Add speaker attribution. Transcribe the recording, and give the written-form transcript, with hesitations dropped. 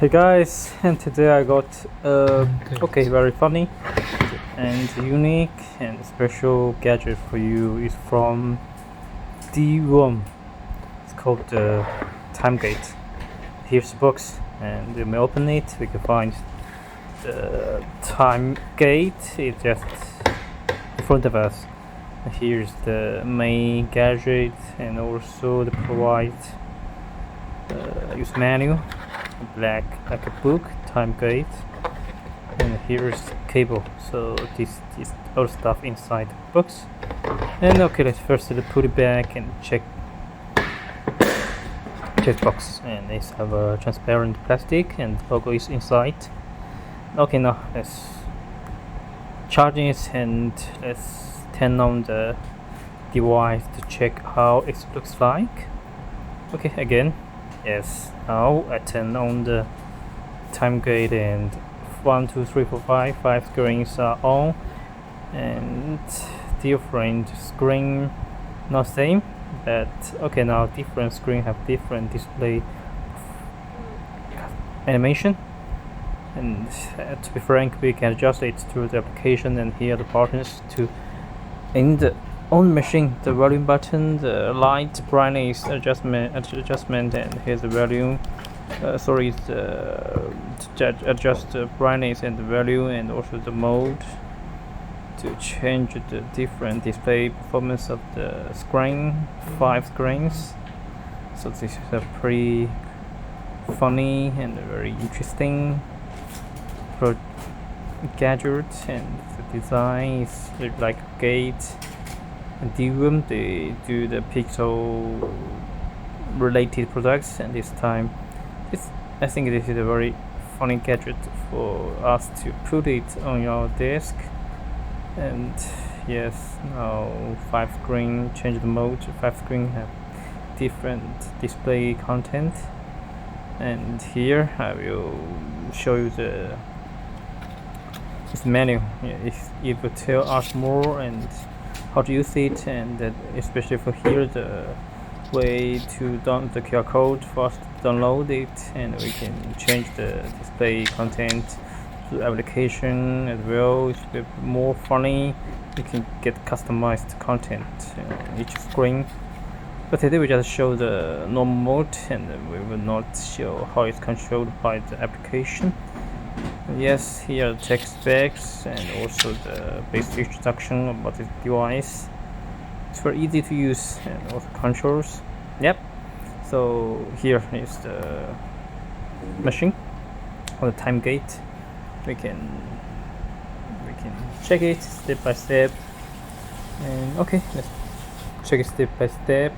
Speaker 1: Hey guys, and today I got very funny and unique and special gadget for you. It's from Divoom. It's called the time gate. Here's the box, and when we open it, we can find the time gate. It's just in front of us. Here's the main gadget, and also the provide use manual, black like a book, time gate, and here's cable. So this is all stuff inside the box. And okay, let's first put it back and check box. And it's have a transparent plastic, and logo is inside. Okay, now let's charge it, and let's turn on the device to check how it looks like. Okay, again. Yes, now I turn on the time gate, and 1, 2, 3, 4, 5 screens are on, and different screen, not same, but okay, now different screen have different display animation. And to be frank, we can adjust it through the application, and here are the buttons to in the on machine, the volume button, the light brightness adjustment, and here's the volume. To adjust the brightness and the value, and also the mode to change the different display performance of the screen. 5 screens. So this is a pretty funny and very interesting gadget, and the design is like a gate. Divoom, they do the pixel related products, and this time I think this is a very funny gadget for us to put it on your desk. And yes, now 5 screen, change the mode. 5 screen have different display content, and here I will show you this menu. If it will tell us more and how to use it, and especially for here the way to download the QR code for us to download it, and we can change the display content to application as well. It's a bit more funny. You can get customized content on each screen. But today we just show the normal mode, and we will not show how it's controlled by the application. Yes, here are the tech specs and also the basic introduction about this device. It's very easy to use, and also controls. Yep. So here is the machine or the time gate. We can check it step by step. And okay, let's check it step by step.